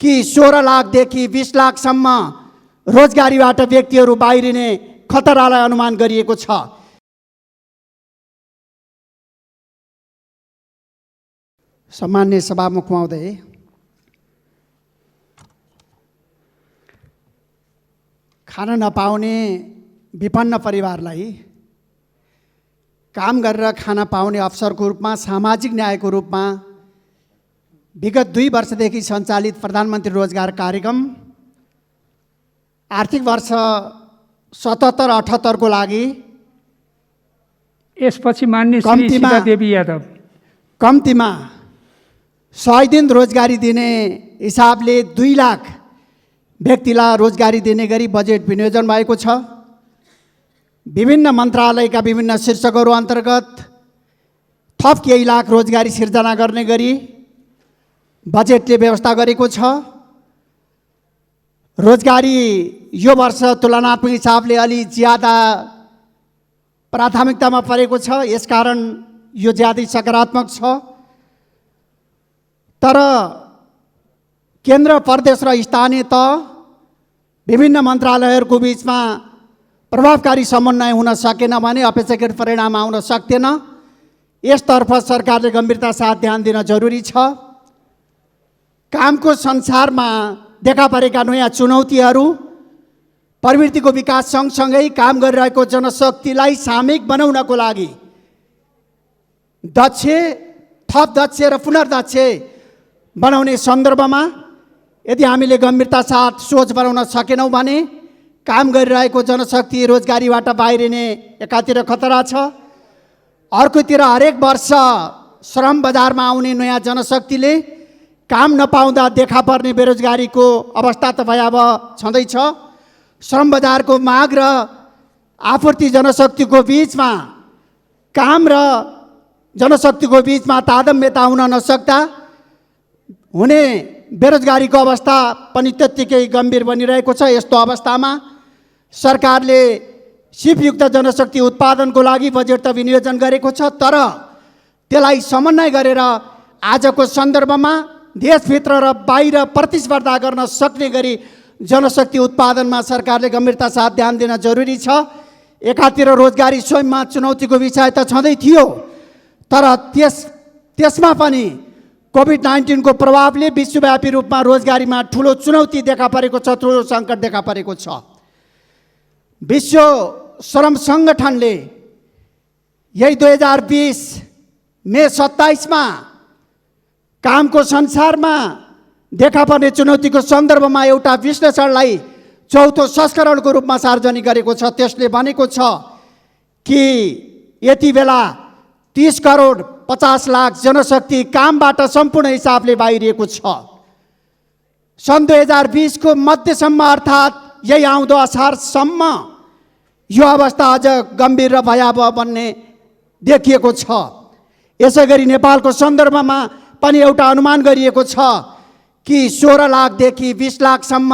कि 16 लाखदेखि 20 लाखसम्म रोजगारीबाट व्यक्तिहरू बाहिरिने खतरालाई अनुमान गरिएको छ। सम्माननीय सभामुख महोदय, खान नपाउने विपन्न परिवारलाई काम गरेर खान पाउने अवसरको रूपमा, सामाजिक न्यायको रूपमा विगत 2 वर्षदेखि सञ्चालित प्रधानमन्त्री रोजगार कार्यक्रम आर्थिक वर्ष 77-78 को लागि यसपछि मान्य श्री सीता देवी यादव कम्तीमा 100 दिन रोजगारी दिने हिसाबले 2 लाख व्यक्तिलाई रोजगारी दिने गरी बजेट विनियोजन भएको छ। विभिन्न मन्त्रालयका विभिन्न शीर्षकहरू अन्तर्गत थप केही लाख रोजगारी सिर्जना गर्ने गरी बजेटले व्यवस्था गरेको छ। रोजगारी यो वर्ष तुलनात्मक हिसाबले अलि ज्यादा प्राथमिकतामा परेको छ, यसकारण यो ज्यादै सकारात्मक छ। तर केन्द्र, प्रदेश र स्थानीय तह विभिन्न मन्त्रालयहरूको बीचमा प्रभावकारी समन्वय हुन सकेन भने अपेक्षाकृत परिणाम आउन सक्दैन। यसतर्फ सरकारले गम्भीरता साथ ध्यान दिन जरुरी छ। कामको संसारमा देखा परेका नयाँ चुनौतीहरू, प्रवृत्तिको विकास सँगसँगै काम गरिरहेको जनशक्तिलाई सामूहिक बनाउनको लागि दक्ष, थप दक्ष र पुनर्दक्ष बनाउने सन्दर्भमा यदि हामीले गम्भीरता साथ सोच बनाउन सकेनौँ भने काम गरिरहेको जनशक्ति रोजगारीबाट बाहिरिने एकातिर खतरा छ, अर्कोतिर हरेक वर्ष श्रम बजारमा आउने नयाँ जनशक्तिले काम नपाउँदा देखा पर्ने बेरोजगारीको अवस्था त भयावह छँदैछ। श्रम बजारको माग र आपूर्ति जनशक्तिको बीचमा, काम र जनशक्तिको बीचमा तारतम्यता हुन नसक्दा हुने बेरोजगारीको अवस्था पनि त्यत्तिकै गम्भीर बनिरहेको छ। यस्तो अवस्थामा सरकारले सिपयुक्त जनशक्ति उत्पादनको लागि बजेट त विनियोजन गरेको छ, तर त्यसलाई समन्वय गरेर आजको सन्दर्भमा देशभित्र र बाहिर प्रतिस्पर्धा गर्न सक्ने गरी जनशक्ति उत्पादनमा सरकारले गम्भीरता साथ ध्यान दिन जरुरी छ। एकातिर रोजगारी स्वयंमा चुनौतीको विषय त छँदै थियो, तर त्यसमा पनि कोभिड-19 को प्रभावले विश्वव्यापी रूपमा रोजगारीमा ठुलो चुनौती देखा परेको छ, ठुलो सङ्कट देखा परेको छ। विश्व श्रम सङ्गठनले यही 2020 मे 27 मा कामको संसारमा देखा पर्ने चुनौतीको सन्दर्भमा एउटा विश्लेषणलाई 4औं संस्करणको रूपमा सार्वजनिक गरेको छ। त्यसले भनेको छ कि यति बेला 30 करोड 50 लाख जनशक्ति कामबाट सम्पूर्ण हिसाबले बाहिरिएको छ। सन् 2020 को मध्यसम्म अर्थात् यही आउँदो असारसम्म यो अवस्था अझ गम्भीर र भयावह बन्ने देखिएको छ। यसै गरी नेपालको सन्दर्भमा पनि एउटा अनुमान गरिएको छ कि 16 लाखदेखि 20 लाखसम्म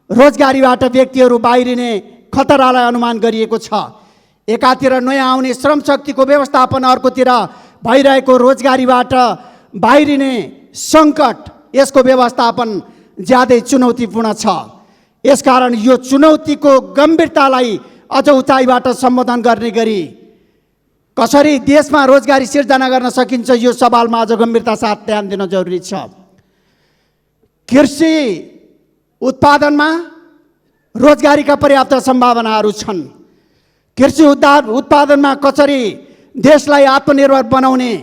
रोजगारीबाट व्यक्तिहरू बाहिरिने खतरालाई अनुमान गरिएको छ। एकातिर नयाँ आउने श्रम शक्तिको व्यवस्थापन, अर्कोतिर भइरहेको रोजगारीबाट बाहिरिने सङ्कट, यसको व्यवस्थापन ज्यादै चुनौतीपूर्ण छ। यसकारण यो चुनौतीको गम्भीरतालाई अझ उचाइबाट सम्बोधन गर्ने गरी कसरी देशमा रोजगारी सिर्जना गर्न सकिन्छ, यो सवालमा अझ गम्भीरता साथ ध्यान दिन जरुरी छ। कृषि उत्पादनमा रोजगारीका पर्याप्त सम्भावनाहरू छन्। कृषि उत्पादनमा कसरी देशलाई आत्मनिर्भर बनाउने,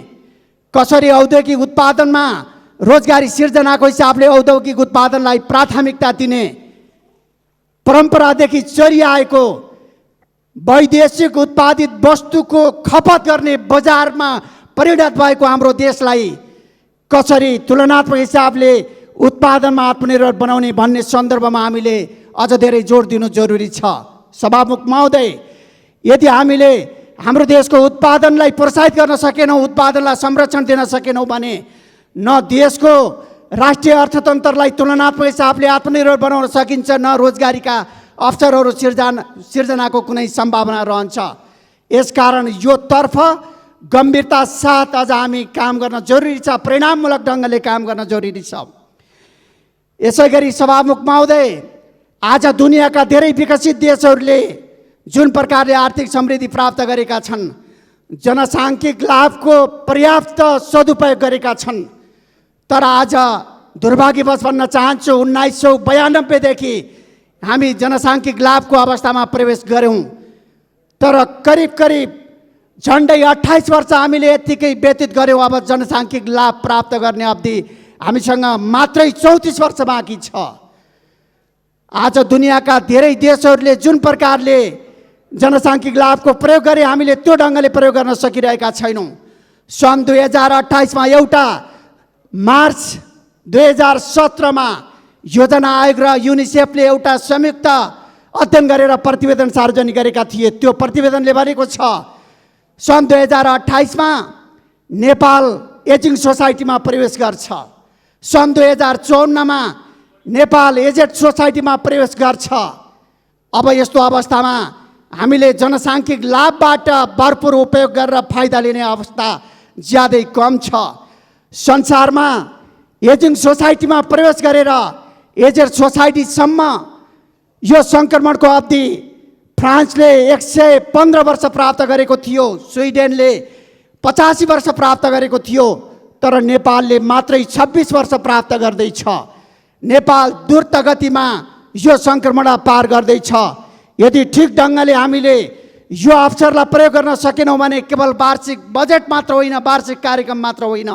कसरी औद्योगिक उत्पादनमा रोजगारी सिर्जनाको हिसाबले औद्योगिक उत्पादनलाई प्राथमिकता दिने, परम्परादेखि चलिआएको वैदेशिक उत्पादित वस्तुको खपत गर्ने बजारमा परिणत भएको हाम्रो देशलाई कसरी तुलनात्मक हिसाबले उत्पादनमा आत्मनिर्भर बनाउने भन्ने सन्दर्भमा हामीले अझ धेरै जोड दिनु जरुरी छ। सभामुख महोदय, यदि हामीले हाम्रो देशको उत्पादनलाई प्रोत्साहित गर्न सकेनौँ, उत्पादनलाई संरक्षण दिन सकेनौँ भने न देशको राष्ट्रिय अर्थतन्त्रलाई तुलनात्मक हिसाबले आत्मनिर्भर बनाउन सकिन्छ, न रोजगारीका अवसरहरू सिर्जनाको कुनै सम्भावना रहन्छ। यसकारण यो तर्फ गम्भीरता साथ अझ हामी काम गर्न जरुरी छ, परिणाममूलक ढङ्गले काम गर्न जरुरी छ। यसै गरी सभामुख महोदय, आज दुनियाँका धेरै विकसित देशहरूले जुन प्रकारले आर्थिक समृद्धि प्राप्त गरेका छन्, जनसाङ्ख्यिक लाभको पर्याप्त सदुपयोग गरेका छन्, तर आज दुर्भाग्यवश भन्न चाहन्छु 1992 देखि हामी जनसाङ्ख्यिक लाभको अवस्थामा प्रवेश गऱ्यौँ। तर करिब करिब झन्डै 28 वर्ष हामीले यत्तिकै व्यतीत गऱ्यौँ। अब जनसाङ्ख्यिक लाभ प्राप्त गर्ने अवधि हामीसँग मात्रै 34 वर्ष बाँकी छ। आज दुनियाँका धेरै देशहरूले जुन प्रकारले जनसाङ्ख्यिक लाभको प्रयोग गरे, हामीले त्यो ढङ्गले प्रयोग गर्न सकिरहेका छैनौँ। सन् 2028 एउटा मार्च 2017 योजना आयोग र युनिसेफले एउटा संयुक्त अध्ययन गरेर प्रतिवेदन सार्वजनिक गरेका थिए। त्यो प्रतिवेदनले भनेको छ सन् 2028 नेपाल एजिङ सोसाइटीमा प्रवेश गर्छ। सन् 2054 नेपाल एजेड सोसाइटीमा प्रवेश गर्छ। अब यस्तो अवस्थामा हामीले जनसाङ्ख्यिक लाभबाट भरपुर उपयोग गरेर फाइदा लिने अवस्था ज्यादै कम छ। संसारमा एजिङ सोसाइटीमा प्रवेश गरेर एजेड सोसाइटीसम्म यो सङ्क्रमणको अवधि फ्रान्सले 115 वर्ष प्राप्त गरेको थियो, स्विडेनले 85 वर्ष प्राप्त गरेको थियो, तर नेपालले मात्रै 26 वर्ष प्राप्त गर्दैछ। नेपाल द्रुत गतिमा यो सङ्क्रमण पार गर्दैछ। यदि ठिक ढङ्गले हामीले यो अवसरलाई प्रयोग गर्न सकेनौँ भने केवल वार्षिक बजेट मात्र होइन, वार्षिक कार्यक्रम मात्र होइन,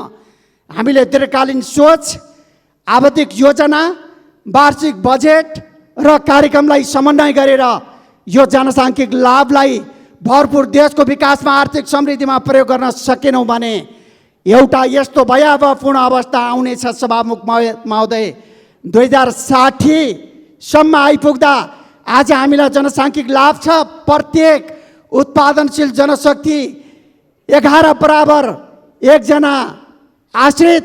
हामीले दीर्घकालीन सोच, आवधिक योजना, वार्षिक बजेट र कार्यक्रमलाई समन्वय गरेर यो जनसाङ्ख्यिक लाभलाई भरपुर देशको विकासमा, आर्थिक समृद्धिमा प्रयोग गर्न सकेनौँ भने एउटा यस्तो भयावहपूर्ण अवस्था आउनेछ। सभामुख महोदय, 2060 सम्म आइपुग्दा आज हामीलाई जनसाङ्ख्यिक लाभ छ। प्रत्येक उत्पादनशील जनशक्ति 11 बराबर एकजना आश्रित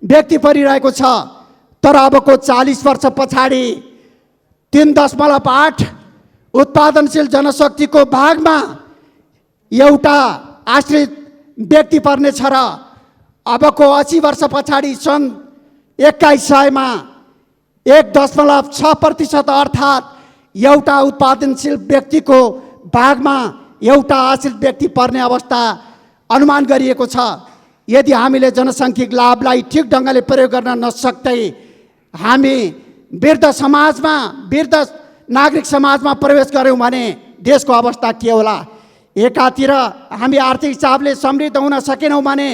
व्यक्ति परिरहेको छ। तर अबको 40 वर्ष पछाडि 3.8 उत्पादनशील जनशक्तिको भागमा एउटा आश्रित व्यक्ति पर्नेछ र अबको 80 वर्ष पछाडि सन् 2100 1.6% अर्थात् एउटा उत्पादनशील व्यक्तिको भागमा एउटा आश्रित व्यक्ति पर्ने अवस्था अनुमान गरिएको छ। यदि हामीले जनसाङ्ख्यिक लाभलाई ठिक ढङ्गले प्रयोग गर्न नसक्दै हामी वृद्ध समाजमा, वृद्ध नागरिक समाजमा प्रवेश गऱ्यौँ भने देशको अवस्था के होला? एकातिर हामी आर्थिक हिसाबले समृद्ध हुन सकेनौँ भने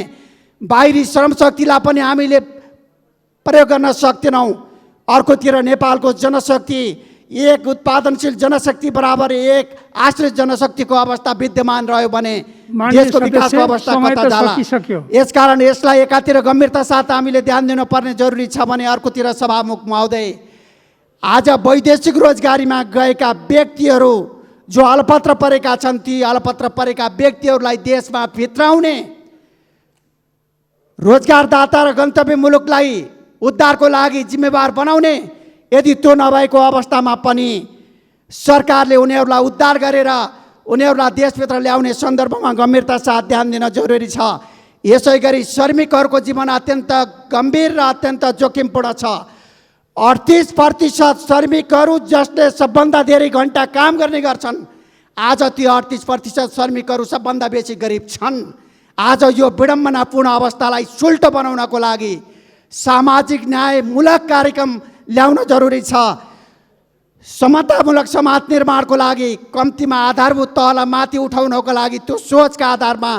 बाहिरी श्रमशक्तिलाई पनि हामीले प्रयोग गर्न सक्दैनौँ। अर्कोतिर नेपालको जनशक्ति एक उत्पादनशील जनशक्ति बराबर एक आश्रित जनशक्तिको अवस्था विद्यमान रह्यो भने देशको विकासको अवस्था कता जाला? यसकारण यसलाई एकातिर गम्भीरता साथ हामीले ध्यान दिनुपर्ने जरुरी छ भने अर्कोतिर सभामुख महोदय, आज वैदेशिक रोजगारीमा गएका व्यक्तिहरू जो अलपत्र परेका छन्, ती अलपत्र परेका व्यक्तिहरूलाई देशमा भित्राउने, रोजगारदाता र गन्तव्य मुलुकलाई उद्धारको लागि जिम्मेवार बनाउने, यदि त्यो नभएको अवस्थामा पनि सरकारले उनीहरूलाई उद्धार गरेर उनीहरूलाई देशभित्र ल्याउने सन्दर्भमा गम्भीरता साथ ध्यान दिन जरुरी छ। यसै गरी श्रमिकहरूको जीवन अत्यन्त गम्भीर र अत्यन्त जोखिमपूर्ण छ। 38% श्रमिकहरू जसले सबभन्दा धेरै घन्टा काम गर्ने गर्छन्, आज ती 38% श्रमिकहरू सबभन्दा बेसी गरिब छन्। आज यो विडम्बनापूर्ण अवस्थालाई सुल्टो बनाउनको लागि सामाजिक न्यायमूलक कार्यक्रम ल्याउन जरुरी छ। समतामूलक समाज निर्माणको लागि कम्तीमा आधारभूत तहलाई माथि उठाउनको लागि त्यो सोचका आधारमा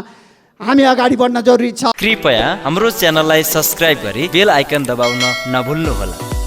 हामी अगाडि बढ्न जरुरी छ। कृपया हाम्रो च्यानललाई सब्स्क्राइब गरी बेल आइकन दबाउन नभुल्नुहोला।